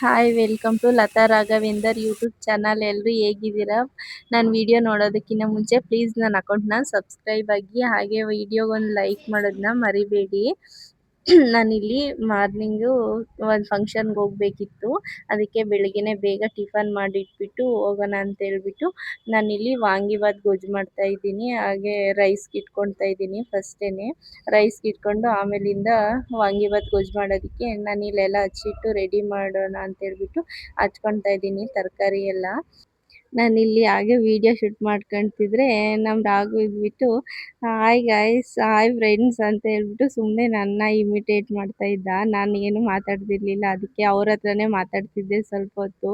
Hi welcome to Latha Raghavendar YouTube channel. ಎಲ್ಲರೂ ಹೇಗಿದ್ದೀರಾ? ನನ್ನ ವಿಡಿಯೋ ನೋಡೋದಕ್ಕಿಂತ ಮುಂಚೆ ಪ್ಲೀಸ್ ನನ್ನ ಅಕೌಂಟ್ನ ಸಬ್ಸ್ಕ್ರೈಬ್ ಆಗಿ, ಹಾಗೆ ವಿಡಿಯೋಗೊಂದು ಲೈಕ್ ಮಾಡೋದನ್ನ ಮರಿಬೇಡಿ. ನಾನಿಲ್ಲಿ ಮಾರ್ನಿಂಗು ಒಂದು ಫಂಕ್ಷನ್ಗೆ ಹೋಗಬೇಕಿತ್ತು. ಅದಕ್ಕೆ ಬೆಳಗ್ಗೆನೇ ಬೇಗ ಟಿಫನ್ ಮಾಡಿಟ್ಬಿಟ್ಟು ಹೋಗೋಣ ಅಂತ ಹೇಳ್ಬಿಟ್ಟು ನಾನಿಲ್ಲಿ ವಾಂಗಿಬಾತ್ ಗೊಜ್ಜು ಮಾಡ್ತಾ ಇದ್ದೀನಿ. ಹಾಗೆ ರೈಸ್ಗೆ ಇಟ್ಕೊಳ್ತಾ ಇದ್ದೀನಿ. ಫಸ್ಟೇ ರೈಸ್ಗೆ ಇಟ್ಕೊಂಡು ಆಮೇಲಿಂದ ವಾಂಗಿಬಾತ್ ಗೊಜ್ಜು ಮಾಡೋದಕ್ಕೆ ನಾನು ಇಲ್ಲೆಲ್ಲ ಹಚ್ಚಿಟ್ಟು ರೆಡಿ ಮಾಡೋಣ ಅಂತ ಹೇಳ್ಬಿಟ್ಟು ಹಚ್ಕೊಳ್ತಾ ಇದ್ದೀನಿ ತರಕಾರಿ ಎಲ್ಲ. ನಾನಿಲ್ಲಿ ಹಾಗೆ ವಿಡಿಯೋ ಶೂಟ್ ಮಾಡ್ಕೊಳ್ತಿದ್ರೆ ನಮ್ಮ ರಾಘು ಇದ್ಬಿಟ್ಟು ಹಾಯ್ ಗಾಯ್ಸ್, ಹಾಯ್ ಫ್ರೆಂಡ್ಸ್ ಅಂತ ಹೇಳ್ಬಿಟ್ಟು ಸುಮ್ಮನೆ ನನ್ನ ಇಮಿಟೇಟ್ ಮಾಡ್ತಾ ಇದ್ದ. ನಾನು ಏನು ಮಾತಾಡ್ತಿರ್ಲಿಲ್ಲ, ಅದಕ್ಕೆ ಅವ್ರ ಹತ್ರನೇ ಮಾತಾಡ್ತಿದ್ದೆ ಸ್ವಲ್ಪ ಹೊತ್ತು.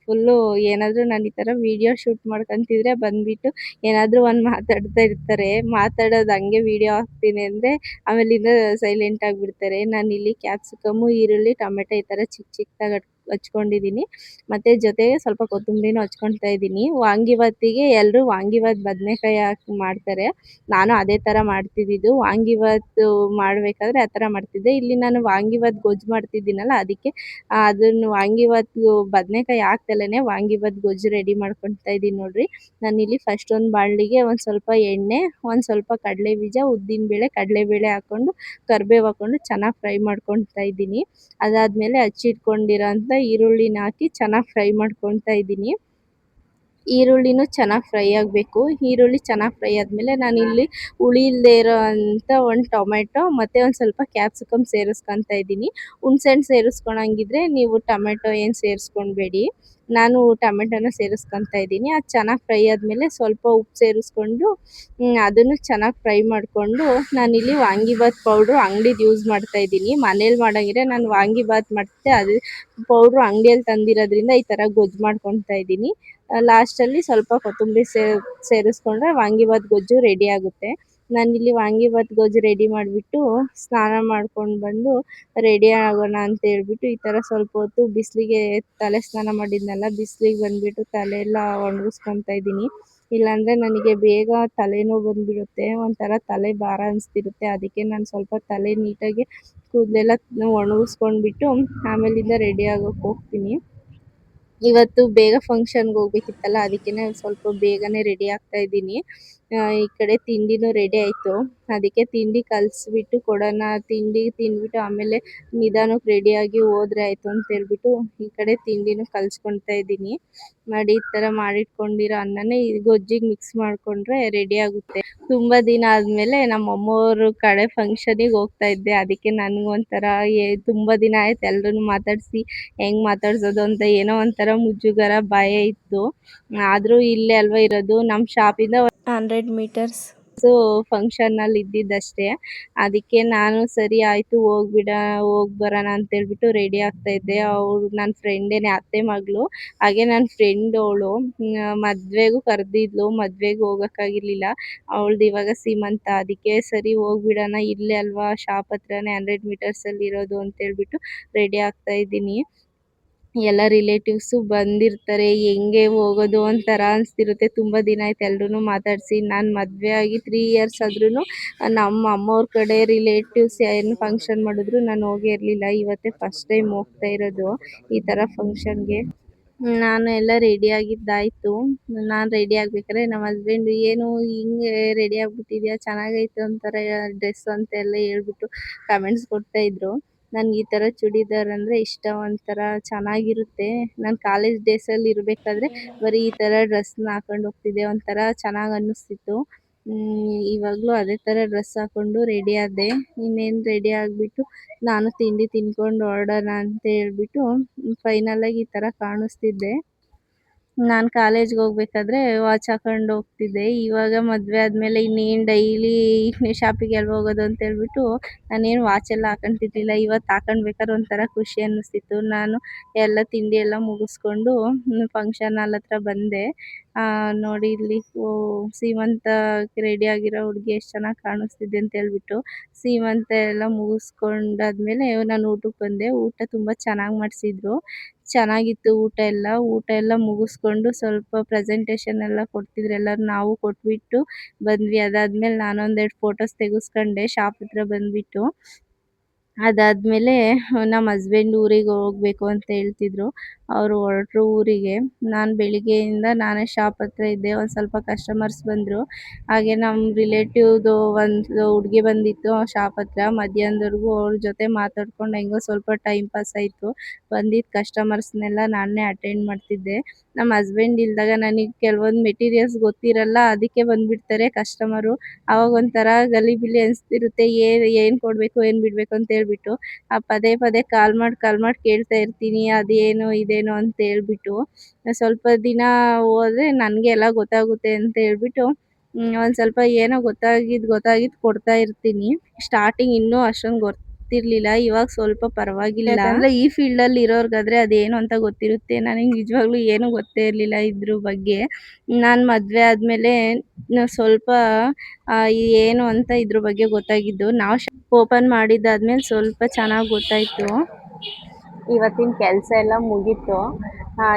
ಫುಲ್ಲು ಏನಾದರೂ ನಾನು ಈ ಥರ ವಿಡಿಯೋ ಶೂಟ್ ಮಾಡ್ಕೊತಿದ್ರೆ ಬಂದ್ಬಿಟ್ಟು ಏನಾದರೂ ಒಂದು ಮಾತಾಡ್ತಾ ಇರ್ತಾರೆ. ಮಾತಾಡೋದು ಹಂಗೆ ವಿಡಿಯೋ ಹಾಕ್ತೀನಿ ಅಂದರೆ ಆಮೇಲಿಂದ ಸೈಲೆಂಟ್ ಆಗಿಬಿಡ್ತಾರೆ. ನಾನಿಲ್ಲಿ ಕ್ಯಾಪ್ಸಿಕಮ್ಮು, ಈರುಳ್ಳಿ, ಟೊಮೆಟೊ ಈ ಥರ ಚಿಕ್ಕ ಚಿಕ್ಕದಾಗಿ ಹಚ್ಕೊಂಡಿದ್ದೀನಿ. ಮತ್ತು ಜೊತೆಗೆ ಸ್ವಲ್ಪ ಕೊತ್ತಂಬರಿನೂ ಹಚ್ಕೊಳ್ತಾ ಇದ್ದೀನಿ. ವಾಂಗಿಬಾತಿಗೆ ಎಲ್ಲರೂ ವಾಂಗಿಬಾತ್ ಬದನೆಕಾಯಿ ಹಾಕಿ ಮಾಡ್ತಾರೆ. ನಾನು ಅದೇ ಥರ ಮಾಡ್ತಿದ್ದಿದ್ದು. ವಾಂಗಿಬಾತು ಮಾಡಬೇಕಾದ್ರೆ ಆ ಥರ ಮಾಡ್ತಿದ್ದೆ. ಇಲ್ಲಿ ನಾನು ವಾಂಗಿಬಾತ್ ಗೊಜ್ಜು ಮಾಡ್ತಿದ್ದೀನಲ್ಲ, ಅದಕ್ಕೆ ಅದನ್ನು ವಾಂಗಿಬಾತು ಬದನೆಕಾಯಿ ಹಾಕ್ದಲೇ ವಾಂಗಿಬಾತ್ ಗೊಜ್ಜು ರೆಡಿ ಮಾಡ್ಕೊಳ್ತಾ ಇದ್ದೀನಿ ನೋಡಿರಿ. ನಾನಿಲ್ಲಿ ಫಸ್ಟ್ ಒಂದು ಬಾಣಲಿಗೆ ಒಂದು ಸ್ವಲ್ಪ ಎಣ್ಣೆ, ಒಂದು ಸ್ವಲ್ಪ ಕಡಲೆಬೀಜ, ಉದ್ದಿನಬೇಳೆ, ಕಡಲೆಬೇಳೆ ಹಾಕ್ಕೊಂಡು ಕರಿಬೇವು ಹಾಕ್ಕೊಂಡು ಚೆನ್ನಾಗಿ ಫ್ರೈ ಮಾಡ್ಕೊಳ್ತಾ ಇದ್ದೀನಿ. ಅದಾದಮೇಲೆ ಹಚ್ಚಿಟ್ಕೊಂಡಿರೋಂಥ ಈರುಳ್ಳಿನ ಹಾಕಿ ಚೆನ್ನಾಗಿ ಫ್ರೈ ಮಾಡ್ಕೊಳ್ತಾ ಇದ್ದೀನಿ. ಈರುಳ್ಳಿನೂ ಚೆನ್ನಾಗಿ ಫ್ರೈ ಆಗಬೇಕು. ಈರುಳ್ಳಿ ಚೆನ್ನಾಗಿ ಫ್ರೈ ಆದಮೇಲೆ ನಾನಿಲ್ಲಿ ಹುಳಿ ಇಲ್ಲದೆ ಇರೋ ಅಂಥ ಒಂದು ಟೊಮೆಟೊ ಮತ್ತು ಒಂದು ಸ್ವಲ್ಪ ಕ್ಯಾಪ್ಸಿಕಮ್ ಸೇರಿಸ್ಕೊಳ್ತಾ ಇದ್ದೀನಿ. ಹುಣ್ಸೆಹಣ್ಣು ಸೇರಿಸ್ಕೊಳಂಗಿದ್ರೆ ನೀವು ಟೊಮೆಟೊ ಏನು ಸೇರಿಸ್ಕೊಳ್ಬೇಡಿ. ನಾನು ಟೊಮೆಟೊನ ಸೇರಿಸ್ಕೊಳ್ತಾ ಇದ್ದೀನಿ. ಅದು ಚೆನ್ನಾಗಿ ಫ್ರೈ ಆದಮೇಲೆ ಸ್ವಲ್ಪ ಉಪ್ಪು ಸೇರಿಸ್ಕೊಂಡು ಅದನ್ನು ಚೆನ್ನಾಗಿ ಫ್ರೈ ಮಾಡಿಕೊಂಡು ನಾನಿಲ್ಲಿ ವಾಂಗಿಬಾತ್ ಪೌಡ್ರು ಅಂಗಡಿದು ಯೂಸ್ ಮಾಡ್ತಾ ಇದ್ದೀನಿ. ಮನೇಲಿ ಮಾಡೋಂಗಿದ್ರೆ ನಾನು ವಾಂಗಿಬಾತ್ ಮಾಡ್ತಿದ್ದೆ, ಅದು ಪೌಡ್ರು ಅಂಗಡಿಯಲ್ಲಿ ತಂದಿರೋದ್ರಿಂದ ಈ ಥರ ಗೊಜ್ಜು ಮಾಡ್ಕೊಳ್ತಾ ಇದ್ದೀನಿ. ಲಾಸ್ಟಲ್ಲಿ ಸ್ವಲ್ಪ ಕೊತ್ತಂಬರಿ ಸೇರಿಸ್ಕೊಂಡ್ರೆ ವಾಂಗಿಬಾತ್ ಗೊಜ್ಜು ರೆಡಿ ಆಗುತ್ತೆ. ನಾನಿಲ್ಲಿ ವಾಂಗಿಬಾತ್ ಗೊಜ್ಜು ರೆಡಿ ಮಾಡಿಬಿಟ್ಟು ಸ್ನಾನ ಮಾಡ್ಕೊಂಡು ಬಂದು ರೆಡಿ ಆಗೋಣ ಅಂತ ಹೇಳ್ಬಿಟ್ಟು ಈ ಥರ ಸ್ವಲ್ಪ ಹೊತ್ತು ಬಿಸಿಲಿಗೆ ತಲೆ ಸ್ನಾನ ಮಾಡಿದ್ನಲ್ಲ, ಬಿಸಿಲಿಗೆ ಬಂದುಬಿಟ್ಟು ತಲೆ ಎಲ್ಲ ಒಣಗಿಸ್ಕೊತಾ ಇದ್ದೀನಿ. ಇಲ್ಲಾಂದರೆ ನನಗೆ ಬೇಗ ತಲೆನೋವು ಬಂದುಬಿಡುತ್ತೆ, ಒಂಥರ ತಲೆ ಭಾರ ಅನಿಸ್ತಿರುತ್ತೆ. ಅದಕ್ಕೆ ನಾನು ಸ್ವಲ್ಪ ತಲೆ ನೀಟಾಗಿ ಕೂದಲೆಲ್ಲ ಒಣಗಿಸ್ಕೊಂಡ್ಬಿಟ್ಟು ಆಮೇಲಿಂದ ರೆಡಿ ಆಗೋಕ್ಕೆ ಹೋಗ್ತೀನಿ. ಇವತ್ತು ಬೇಗ ಫಂಕ್ಷನ್ಗೆ ಹೋಗ್ಬೇಕಿತ್ತಲ್ಲ, ಅದಕ್ಕೆ ಸ್ವಲ್ಪ ಬೇಗನೆ ರೆಡಿ ಆಗ್ತಾ ಇದ್ದೀನಿ. ಈ ಕಡೆ ತಿಂಡಿನೂ ರೆಡಿ ಆಯಿತು. ಅದಕ್ಕೆ ತಿಂಡಿ ಕಲಿಸ್ಬಿಟ್ಟು ಕೊಡೋಣ, ತಿಂಡಿ ತಿಂದ್ಬಿಟ್ಟು ಆಮೇಲೆ ನಿಧಾನಕ್ಕೆ ರೆಡಿಯಾಗಿ ಹೋದ್ರೆ ಆಯಿತು ಅಂತ ಹೇಳ್ಬಿಟ್ಟು ಈ ಕಡೆ ತಿಂಡಿನೂ ಕಲಿಸ್ಕೊಳ್ತಾ ಇದ್ದೀನಿ. ಮಾಡಿ ಈ ಥರ ಮಾಡಿಟ್ಕೊಂಡಿರೋ ಅನ್ನನೇ ಈ ಗೊಜ್ಜಿಗೆ ಮಿಕ್ಸ್ ಮಾಡಿಕೊಂಡ್ರೆ ರೆಡಿ ಆಗುತ್ತೆ. ತುಂಬ ದಿನ ಆದಮೇಲೆ ನಮ್ಮ ಅಮ್ಮವ್ರ ಕಡೆ ಫಂಕ್ಷನಿಗೆ ಹೋಗ್ತಾ ಇದ್ದೆ. ಅದಕ್ಕೆ ನನಗೊಂಥರ ತುಂಬ ದಿನ ಆಯ್ತು ಎಲ್ರನ್ನೂ ಮಾತಾಡಿಸಿ ಹೆಂಗೆ ಮಾತಾಡ್ಸೋದು ಅಂತ ಏನೋ ಒಂಥರ ಮುಜುಗರ ಭಯ ಇತ್ತು. ಆದರೂ ಇಲ್ಲೇ ಅಲ್ವಾ ಇರೋದು, ನಮ್ಮ ಶಾಪಿಂದ 100 ಮೀಟರ್ಸ್ ಫಂಕ್ಷನಲ್ಲಿ ಇದ್ದಿದ್ದಷ್ಟೇ. ಅದಕ್ಕೆ ನಾನು ಸರಿ ಆಯಿತು ಹೋಗಿ ಬರೋಣ ಅಂತೇಳ್ಬಿಟ್ಟು ರೆಡಿ ಆಗ್ತಾ ಇದ್ದೆ. ಅವಳು ನನ್ನ ಫ್ರೆಂಡೇನೆ, ಅತ್ತೆ ಮಗಳು. ಹಾಗೆ ನನ್ನ ಫ್ರೆಂಡ್ ಅವಳು ಮದುವೆಗೂ ಕರೆದಿದ್ಲು, ಮದುವೆಗೆ ಹೋಗೋಕ್ಕಾಗಿರ್ಲಿಲ್ಲ. ಅವಳದು ಇವಾಗ ಸೀಮಂತ. ಅದಕ್ಕೆ ಸರಿ ಹೋಗ್ಬಿಡೋಣ, ಇಲ್ಲೇ ಅಲ್ವಾ ಶಾಪ್ ಹತ್ರನೇ 100 ಮೀಟರ್ಸಲ್ಲಿ ಇರೋದು ಅಂತೇಳ್ಬಿಟ್ಟು ರೆಡಿ ಆಗ್ತಾ ಇದ್ದೀನಿ. ಎಲ್ಲ ರಿಲೇಟಿವ್ಸು ಬಂದಿರ್ತಾರೆ. ಹೆಂಗೆ ಹೋಗೋದು ಒಂಥರ ಅನಿಸ್ತಿರುತ್ತೆ. ತುಂಬ ದಿನ ಆಯ್ತು ಎಲ್ರೂ ಮಾತಾಡಿಸಿ. ನಾನು ಮದುವೆ ಆಗಿ 3 ಇಯರ್ಸ್ ಆದ್ರೂ ನಮ್ಮ ಅಮ್ಮವ್ರ ಕಡೆ ರಿಲೇಟಿವ್ಸ್ ಏನು ಫಂಕ್ಷನ್ ಮಾಡಿದ್ರು ನಾನು ಹೋಗೇ ಇರಲಿಲ್ಲ. ಇವತ್ತೇ ಫಸ್ಟ್ ಟೈಮ್ ಹೋಗ್ತಾ ಇರೋದು ಈ ಥರ ಫಂಕ್ಷನ್ಗೆ. ನಾನು ಎಲ್ಲ ರೆಡಿ ಆಗಿದ್ದಾಯಿತು. ನಾನು ರೆಡಿ ಆಗ್ಬೇಕಾದ್ರೆ ನಮ್ಮ ಹಸ್ಬೆಂಡ್ ಏನು ಹಿಂಗೆ ರೆಡಿ ಆಗಿಬಿಟ್ಟಿದ್ಯಾ, ಚೆನ್ನಾಗೈತೆ ಒಂಥರ ಡ್ರೆಸ್ ಅಂತೆಲ್ಲ ಹೇಳ್ಬಿಟ್ಟು ಕಮೆಂಟ್ಸ್ ಕೊಡ್ತಾಯಿದ್ರು. ನನಗೆ ಈ ಥರ ಚೂಡಿದಾರ್ ಅಂದರೆ ಇಷ್ಟ, ಒಂಥರ ಚೆನ್ನಾಗಿರುತ್ತೆ. ನಾನು ಕಾಲೇಜ್ ಡೇಸಲ್ಲಿ ಇರಬೇಕಾದ್ರೆ ಬರೀ ಈ ಥರ ಡ್ರೆಸ್ನ ಹಾಕೊಂಡು ಹೋಗ್ತಿದ್ದೆ, ಒಂಥರ ಚೆನ್ನಾಗಿ ಅನ್ನಿಸ್ತಿತ್ತು. ಇವಾಗಲೂ ಅದೇ ಥರ ಡ್ರೆಸ್ ಹಾಕ್ಕೊಂಡು ರೆಡಿ ಆದೆ. ಇನ್ನೇನು ರೆಡಿ ಆಗಿಬಿಟ್ಟು ನಾನು ತಿಂಡಿ ತಿಂದ್ಕೊಂಡು ಹೊರಡೋಣ ಅಂತ ಹೇಳ್ಬಿಟ್ಟು ಫೈನಲಾಗಿ ಈ ಥರ ಕಾಣಿಸ್ತಿದ್ದೆ. ನಾನು ಕಾಲೇಜ್ಗೆ ಹೋಗ್ಬೇಕಾದ್ರೆ ವಾಚ್ ಹಾಕೊಂಡು ಹೋಗ್ತಿದ್ದೆ. ಇವಾಗ ಮದುವೆ ಆದಮೇಲೆ ಇನ್ನೇನು ಡೈಲಿ ಶಾಪಿಗೆ ಎಲ್ಲಿ ಹೋಗೋದು ಅಂತ ಹೇಳ್ಬಿಟ್ಟು ನಾನೇನು ವಾಚೆಲ್ಲ ಹಾಕೊಂತಿರ್ಲಿಲ್ಲ. ಇವತ್ತು ಹಾಕೊಂಡ್ಬೇಕಾದ್ರೆ ಒಂಥರ ಖುಷಿ ಅನ್ನಿಸ್ತಿತ್ತು. ನಾನು ಎಲ್ಲ ತಿಂಡಿ ಎಲ್ಲ ಮುಗಿಸ್ಕೊಂಡು ಫಂಕ್ಷನ್ ಹಾಲ್ ಹತ್ರ ಬಂದೆ. ನೋಡಿ ಇಲ್ಲಿ ಸೀಮಂತಕ್ಕೆ ರೆಡಿ ಆಗಿರೋ ಹುಡುಗಿ ಎಷ್ಟು ಚೆನ್ನಾಗಿ ಕಾಣಿಸ್ತಿದ್ದೆ ಅಂತ ಹೇಳ್ಬಿಟ್ಟು ಸೀಮಂತ ಎಲ್ಲ ಮುಗಿಸ್ಕೊಂಡಾದ್ಮೇಲೆ ನಾನು ಊಟಕ್ಕೆ ಬಂದೆ. ಊಟ ತುಂಬ ಚೆನ್ನಾಗಿ ಮಾಡಿಸಿದ್ರು. ಚೆನ್ನಾಗಿತ್ತು ಊಟ ಎಲ್ಲ ಮುಗಿಸ್ಕೊಂಡು ಸ್ವಲ್ಪ ಪ್ರೆಸೆಂಟೇಷನ್ ಎಲ್ಲ ಕೊಡ್ತಿದ್ರು ಎಲ್ಲರೂ, ನಾವು ಕೊಟ್ಬಿಟ್ಟು ಬಂದ್ವಿ. ಅದಾದಮೇಲೆ ನಾನೊಂದೆರಡು ಫೋಟೋಸ್ ತೆಗೆಸ್ಕೊಂಡೆ ಶಾಪ್ ಹತ್ರ ಬಂದುಬಿಟ್ಟು. ಅದಾದ್ಮೇಲೆ ನಮ್ಮ ಹಸ್ಬೆಂಡ್ ಊರಿಗೆ ಹೋಗ್ಬೇಕು ಅಂತ ಹೇಳ್ತಿದ್ರು. ಅವರು ಹೊರಟ್ರು ಊರಿಗೆ. ನಾನು ಬೆಳಿಗ್ಗೆಯಿಂದ ನಾನೇ ಶಾಪ್ ಹತ್ರ ಇದ್ದೆ. ಒಂದು ಸ್ವಲ್ಪ ಕಸ್ಟಮರ್ಸ್ ಬಂದರು. ಹಾಗೆ ನಮ್ಮ ರಿಲೇಟಿವ್ದು ಒಂದು ಹುಡುಗಿ ಬಂದಿತ್ತು ಶಾಪ್ ಹತ್ರ. ಮಧ್ಯಾಹ್ನದವರೆಗೂ ಅವ್ರ ಜೊತೆ ಮಾತಾಡ್ಕೊಂಡು ಹೆಂಗೋ ಸ್ವಲ್ಪ ಟೈಮ್ ಪಾಸ್ ಆಯಿತು. ಬಂದಿದ್ದ ಕಸ್ಟಮರ್ಸ್ನೆಲ್ಲ ನಾನೇ ಅಟೆಂಡ್ ಮಾಡ್ತಿದ್ದೆ. ನಮ್ಮ ಹಸ್ಬೆಂಡ್ ಇಲ್ದಾಗ ನನಗೆ ಕೆಲವೊಂದು ಮೆಟೀರಿಯಲ್ಸ್ ಗೊತ್ತಿರಲ್ಲ, ಅದಕ್ಕೆ ಬಂದ್ಬಿಡ್ತಾರೆ ಕಸ್ಟಮರು. ಅವಾಗ ಒಂಥರ ಗಲಿಬಿಲಿ ಅನಿಸ್ತಿರುತ್ತೆ, ಏನು ಕೊಡಬೇಕು ಏನು ಬಿಡಬೇಕು ಅಂತ ಹೇಳ್ಬಿಟ್ಟು ಪದೇ ಪದೇ ಕಾಲ್ ಮಾಡಿ ಕೇಳ್ತಾ ಇರ್ತೀನಿ, ಅದೇನು ಇದೇನು ಅಂತ ಹೇಳ್ಬಿಟ್ಟು. ಸ್ವಲ್ಪ ದಿನ ಹೋದ್ರೆ ನನಗೆ ಎಲ್ಲ ಗೊತ್ತಾಗುತ್ತೆ ಅಂತ ಹೇಳ್ಬಿಟ್ಟು ಒಂದು ಸ್ವಲ್ಪ ಏನೋ ಗೊತ್ತಾಗಿದ್ದು ಕೊಡ್ತಾ ಇರ್ತೀನಿ. ಸ್ಟಾರ್ಟಿಂಗ್ ಇನ್ನೂ ಅಷ್ಟೊಂದು ಗೊತ್ತಿರಲಿಲ್ಲ, ಇವಾಗ ಸ್ವಲ್ಪ ಪರವಾಗಿಲ್ಲ. ಯಾಕಂದ್ರೆ ಈ ಫೀಲ್ಡಲ್ಲಿ ಇರೋರ್ಗಾದ್ರೆ ಅದೇನು ಅಂತ ಗೊತ್ತಿರುತ್ತೆ. ನನಗೆ ನಿಜವಾಗ್ಲೂ ಏನೂ ಗೊತ್ತೇ ಇರಲಿಲ್ಲ ಇದ್ರ ಬಗ್ಗೆ. ನಾನು ಮದುವೆ ಆದಮೇಲೆ ಸ್ವಲ್ಪ ಏನು ಅಂತ ಇದ್ರ ಬಗ್ಗೆ ಗೊತ್ತಾಗಿದ್ದು. ನಾವು ಓಪನ್ ಮಾಡಿದ್ದಾದ್ಮೇಲೆ ಸ್ವಲ್ಪ ಚೆನ್ನಾಗಿ ಗೊತ್ತಾಯಿತು. ಇವತ್ತಿನ ಕೆಲಸ ಎಲ್ಲ ಮುಗೀತು.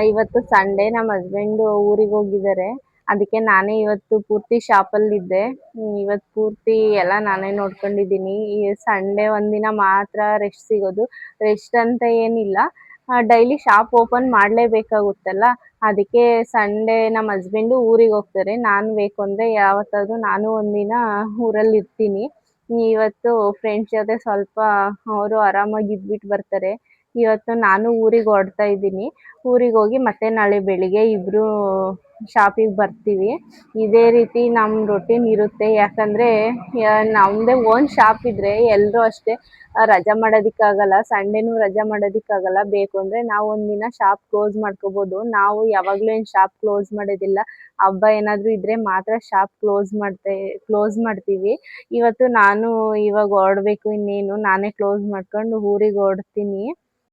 ಇವತ್ತು ಸಂಡೇ, ನಮ್ಮ ಹಸ್ಬೆಂಡು ಊರಿಗೆ ಹೋಗಿದ್ದಾರೆ. ಅದಕ್ಕೆ ನಾನೇ ಇವತ್ತು ಪೂರ್ತಿ ಶಾಪಲ್ಲಿದ್ದೆ. ಇವತ್ತು ಪೂರ್ತಿ ಎಲ್ಲ ನಾನೇ ನೋಡ್ಕೊಂಡಿದ್ದೀನಿ. ಈ ಸಂಡೇ ಒಂದಿನ ಮಾತ್ರ ರೆಸ್ಟ್ ಸಿಗೋದು. ರೆಸ್ಟ್ ಅಂತ ಏನಿಲ್ಲ, ಡೈಲಿ ಶಾಪ್ ಓಪನ್ ಮಾಡಲೇಬೇಕಾಗುತ್ತಲ್ಲ, ಅದಕ್ಕೆ ಸಂಡೇ ನಮ್ಮ ಹಸ್ಬೆಂಡು ಊರಿಗೆ ಹೋಗ್ತಾರೆ. ನಾನು ಬೇಕು ಅಂದರೆ ಯಾವತ್ತಾದರೂ ನಾನು ಒಂದಿನ ಊರಲ್ಲಿ ಇರ್ತೀನಿ. ಇವತ್ತು ಫ್ರೆಂಡ್ಸ್ ಜೊತೆ ಸ್ವಲ್ಪ ಅವರು ಆರಾಮಾಗಿ ಇದ್ಬಿಟ್ಟು ಬರ್ತಾರೆ. ಇವತ್ತು ನಾನು ಊರಿಗೆ ಹೊರಡ್ತಾ ಇದ್ದೀನಿ. ಊರಿಗೆ ಹೋಗಿ ಮತ್ತೆ ನಾಳೆ ಬೆಳಿಗ್ಗೆ ಇಬ್ಬರು ಶಾಪಿಗೆ ಬರ್ತೀವಿ. ಇದೇ ರೀತಿ ನಮ್ಮ ರೊಟೀನ್ ಇರುತ್ತೆ. ಯಾಕಂದರೆ ನಮ್ಮದೇ ಓನ್ ಶಾಪ್ ಇದ್ದರೆ ಎಲ್ಲರೂ ಅಷ್ಟೇ ರಜಾ ಮಾಡೋದಕ್ಕಾಗಲ್ಲ. ಸಂಡೇನೂ ರಜಾ ಮಾಡೋದಕ್ಕಾಗಲ್ಲ. ಬೇಕು ಅಂದರೆ ನಾವು ಒಂದಿನ ಶಾಪ್ ಕ್ಲೋಸ್ ಮಾಡ್ಕೋಬೋದು. ನಾವು ಯಾವಾಗಲೂ ಏನು ಶಾಪ್ ಕ್ಲೋಸ್ ಮಾಡೋದಿಲ್ಲ. ಹಬ್ಬ ಏನಾದರೂ ಇದ್ದರೆ ಮಾತ್ರ ಶಾಪ್ ಕ್ಲೋಸ್ ಮಾಡ್ತೀವಿ. ಇವತ್ತು ನಾನು ಇವಾಗ ಹೊರಡಬೇಕು, ಇನ್ನೇನು ನಾನೇ ಕ್ಲೋಸ್ ಮಾಡ್ಕೊಂಡು ಊರಿಗೆ ಹೊರಡ್ತೀನಿ.